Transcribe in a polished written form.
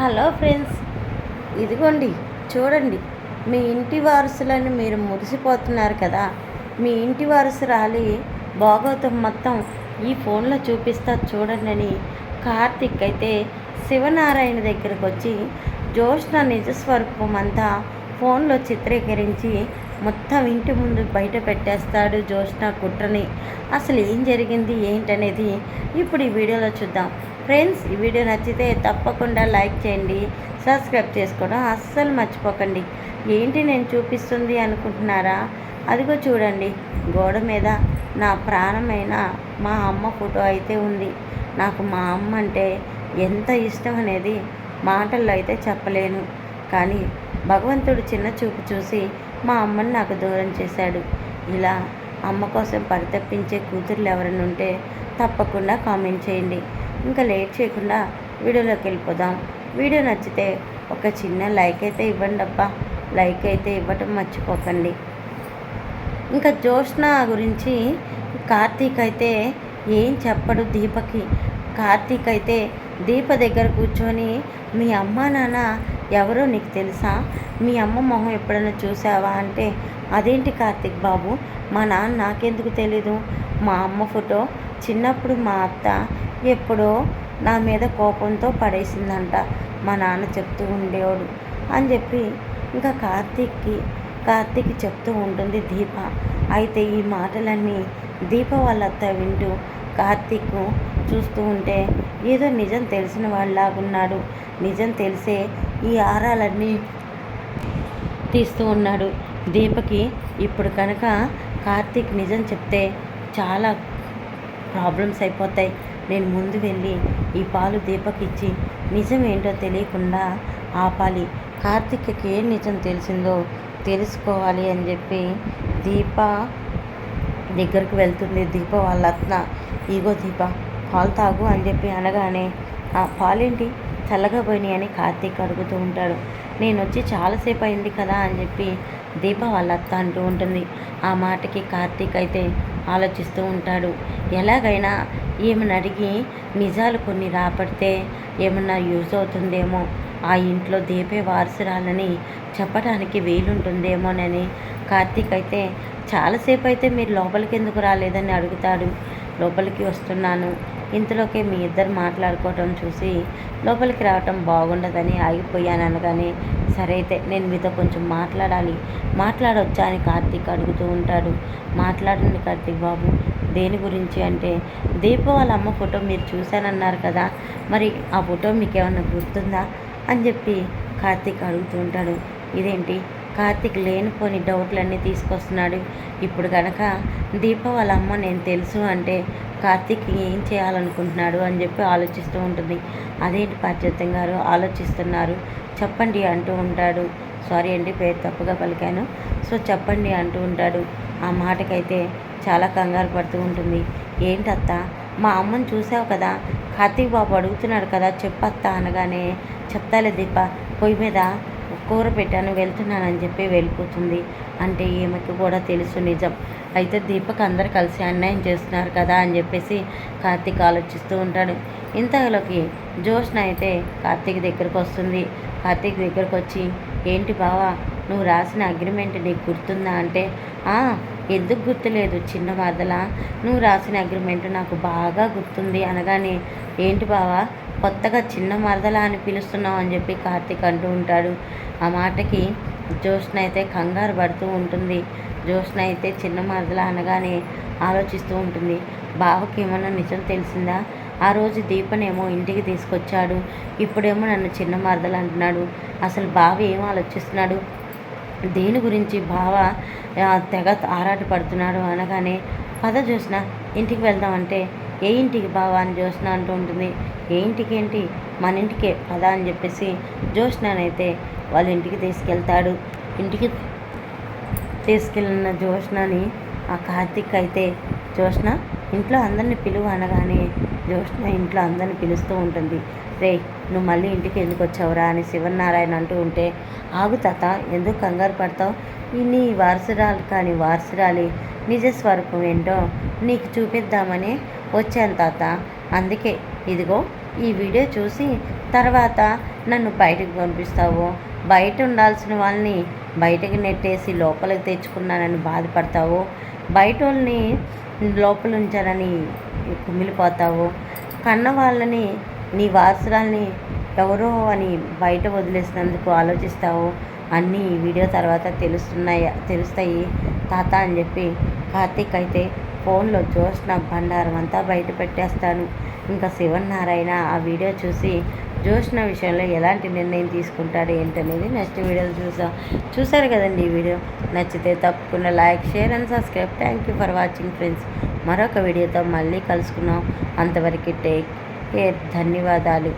Hello friends, ఇదిగోండి చూడండి. మీ ఇంటి వారసులని మీరు మురిసిపోతున్నారు కదా. మీ ఇంటి వారసురాలి భాగోతం మొత్తం ఈ ఫోన్లో చూపిస్తా చూడండి అని కార్తిక్ అయితే శివనారాయణ దగ్గరకు వచ్చి జ్యోత్స్న నిజస్వరూపం అంతా ఫోన్లో చిత్రీకరించి మొత్తం ఇంటి ముందు బయట పెట్టేస్తాడు జ్యోత్స్న కుట్రని. అసలు ఏం జరిగింది ఏంటనేది ఇప్పుడు ఈ వీడియోలో చూద్దాం. ఫ్రెండ్స్, ఈ వీడియో నచ్చితే తప్పకుండా లైక్ చేయండి, సబ్స్క్రైబ్ చేసుకోవడం అస్సలు మర్చిపోకండి. ఏంటి నేను చూపిస్తుంది అనుకుంటున్నారా? అదిగో చూడండి, గోడ మీద నా ప్రాణమైన మా అమ్మ ఫోటో అయితే ఉంది. నాకు మా అమ్మ అంటే ఎంత ఇష్టం అనేది మాటల్లో అయితే చెప్పలేను. కానీ భగవంతుడు చిన్న చూపు చూసి మా అమ్మని నాకు దూరం చేశాడు. ఇలా అమ్మ కోసం పరితపించే కూతుర్లు ఎవరైనా ఉంటే తప్పకుండా కామెంట్ చేయండి. ఇంకా లేట్ చేయకుండా వీడియోలోకి వెళ్ళిపోదాం. వీడియో నచ్చితే ఒక చిన్న లైక్ అయితే ఇవ్వండి అబ్బా. లైక్ అయితే ఇవ్వటం మర్చిపోకండి. ఇంకా జ్యోత్స్న గురించి కార్తీక్ అయితే ఏం చెప్పడు దీపకి. కార్తీక్ అయితే దీప దగ్గర కూర్చొని, మీ అమ్మ నాన్న ఎవరో నీకు తెలుసా? మీ అమ్మ మొహం ఎప్పుడైనా చూసావా అంటే, అదేంటి కార్తీక్ బాబు, మా నాన్న నాకెందుకు తెలీదు? మా అమ్మ ఫోటో చిన్నప్పుడు మా అత్త ఎప్పుడో నా మీద కోపంతో పడేసిందంట, మా నాన్న చెప్తూ ఉండేవాడు అని చెప్పి ఇంకా కార్తీక్కి చెప్తూ ఉంటుంది దీప. అయితే ఈ మాటలన్నీ దీప వాళ్ళ అత్త వింటూ కార్తీక్ చూస్తూ ఉంటే ఏదో నిజం తెలిసిన వాళ్ళలాగున్నాడు. నిజం తెలిసే ఈ ఆరాలన్నీ తీస్తూ ఉన్నాడు. దీపకి ఇప్పుడు కనుక కార్తీక్ నిజం చెప్తే చాలా ప్రాబ్లమ్స్ అయిపోతాయి. నేను ముందు వెళ్ళి ఈ పాలు దీపకిచ్చి నిజం ఏంటో తెలియకుండా ఆపాలి. కార్తీక్కి ఏం నిజం తెలిసిందో తెలుసుకోవాలి అని చెప్పి దీప దగ్గరకు వెళ్తుంది. దీప వాళ్ళ అత్త, ఇగో దీప పాలు తాగు అని చెప్పి అనగానే, ఆ పాలేంటి చల్లగా పోయినాయి అని కార్తీక్ అడుగుతూ ఉంటాడు. నేను వచ్చి చాలాసేపు అయింది కదా అని చెప్పి దీప వాళ్ళ అత్త అంటూ ఉంటుంది. ఆ మాటకి కార్తీక్ అయితే ఆలోచిస్తూ ఉంటాడు. ఎలాగైనా ఏమని అడిగి నిజాలు కొన్ని రాపడితే ఏమన్నా యూజ్ అవుతుందేమో, ఆ ఇంట్లో దీపే వారసురాలని చెప్పడానికి వీలుంటుందేమోనని కార్తీక్ అయితే చాలాసేపు అయితే మీరు లోపలికి ఎందుకు రాలేదని అడుగుతాడు. లోపలికి వస్తున్నాను, ఇంతలోకే మీ ఇద్దరు మాట్లాడుకోవటం చూసి లోపలికి రావటం బాగుండదని ఆగిపోయాను అనగానే, సరే అయితే నేను మీతో కొంచెం మాట్లాడొచ్చా అని కార్తీక్ అడుగుతూ ఉంటాడు. మాట్లాడండి కార్తీక్ బాబు, దేని గురించి అంటే, దీప వాళ్ళ అమ్మ ఫోటో మీరు చూశానన్నారు కదా, మరి ఆ ఫోటో మీకు ఏమన్నా గుర్తుందా అని చెప్పి కార్తీక్ అడుగుతూ ఉంటాడు. ఇదేంటి కార్తీక్ లేనిపోని డౌట్లన్నీ తీసుకొస్తున్నాడు. ఇప్పుడు కనుక దీప వాళ్ళ అమ్మ నేను తెలుసు అంటే కార్తీక్ ఏం చేయాలనుకుంటున్నాడు అని చెప్పి ఆలోచిస్తూ ఉంటుంది. అదేంటి పార్వతం గారు ఆలోచిస్తున్నారు, చెప్పండి అంటూ ఉంటాడు. సారీ అండి, పేరు తప్పుగా పలికాను, సో చెప్పండి అంటూ ఉంటాడు. ఆ మాటకైతే చాలా కంగారు పడుతూ ఉంటుంది. ఏంటత్త, మా అమ్మని చూసావు కదా, కార్తీక్ బాబు అడుగుతున్నాడు కదా, చెప్పత్తా అనగానే, చెప్తాలే దీప, పొయ్యి మీద కూర పెట్టాను వెళ్తున్నానని చెప్పి వెళ్ళిపోతుంది. అంటే ఈమెకి కూడా తెలుసు నిజం. అయితే దీపక్ అందరు కలిసి అన్యాయం చేస్తున్నారు కదా అని చెప్పేసి కార్తీక్ ఆలోచిస్తూ ఉంటాడు. ఇంతలోకి జ్యోత్స్న అయితే కార్తీక్ దగ్గరకు వస్తుంది. కార్తీక్ దగ్గరకు వచ్చి, ఏంటి బావా, నువ్వు రాసిన అగ్రిమెంట్ నీకు గుర్తుందా అంటే, ఎందుకు గుర్తులేదు చిన్న మరదలా, నువ్వు రాసిన అగ్రిమెంట్ నాకు బాగా గుర్తుంది అనగానే, ఏంటి బావా కొత్తగా చిన్న మరదలా అని పిలుస్తున్నావు అని చెప్పి కార్తీక్ అంటూ ఉంటాడు. ఆ మాటకి జ్యోత్స్న అయితే కంగారు పడుతూ ఉంటుంది. జ్యోత్స్న అయితే చిన్న మరదలా అనగానే ఆలోచిస్తూ ఉంటుంది. బావకి ఏమన్నా నిజం తెలిసిందా? ఆ రోజు దీపనేమో ఇంటికి తీసుకొచ్చాడు, ఇప్పుడేమో నన్ను చిన్న మరదలు అంటున్నాడు. అసలు బావ ఏం ఆలోచిస్తున్నాడు, దేని గురించి బావ తెగ ఆరాట పడుతున్నాడు అనగానే, పద జ్యోత్స్న ఇంటికి వెళ్దామంటే, ఏ ఇంటికి బావ అని జ్యోత్స్న అంటూ ఉంటుంది. ఏ ఇంటికి ఏంటి, మన ఇంటికే పద అని చెప్పేసి జ్యోత్స్ననైతే వాళ్ళ ఇంటికి తీసుకెళ్తాడు. ఇంటికి తీసుకెళ్ళిన జ్యోత్స్నని ఆ కార్తీక్ అయితే, జ్యోత్స్న ఇంట్లో అందరిని పిలువు అనగానే జ్యోత్స్న ఇంట్లో అందరిని పిలుస్తూ ఉంటుంది. రే, నువ్వు మళ్ళీ ఇంటికి ఎందుకు వచ్చావురా అని శివనారాయణ అంటూ ఉంటే, ఆగు తాత, ఎందుకు కంగారు పడతావు, నీ వారసురాలి నిజస్వరూపం ఏంటో నీకు చూపిద్దామని వచ్చాను తాత. అందుకే ఇదిగో ఈ వీడియో చూసి తర్వాత నన్ను బయటకు పంపిస్తావో, బయట ఉండాల్సిన వాళ్ళని బయటకి నెట్టేసి లోపలికి తెచ్చుకున్నానని బాధపడతావో, బయటోళ్ళని లోపల ఉంచానని కుమిలిపోతావో, కన్న వాళ్ళని నీ వారసురాల్ని ఎవరో అని బయట వదిలేసినందుకు ఆలోచిస్తావో అన్నీ ఈ వీడియో తర్వాత తెలుస్తాయి తాత అని చెప్పి కార్తీక్ అయితే ఫోన్లో జ్యోత్స్న బండారం అంతా బయట పెట్టేస్తాను. ఇంకా శివనారాయణ ఆ వీడియో చూసి జ్యోత్స్న విషయంలో ఎలాంటి నిర్ణయం తీసుకుంటాడు ఏంటనేది నెక్స్ట్ వీడియోలో చూసారు కదండి. ఈ వీడియో నచ్చితే తప్పకుండా like, share and subscribe. Thank you for watching friends. మరొక వీడియోతో మళ్ళీ కలుసుకున్నాం. అంతవరకు టేక్ కేర్. ధన్యవాదాలు.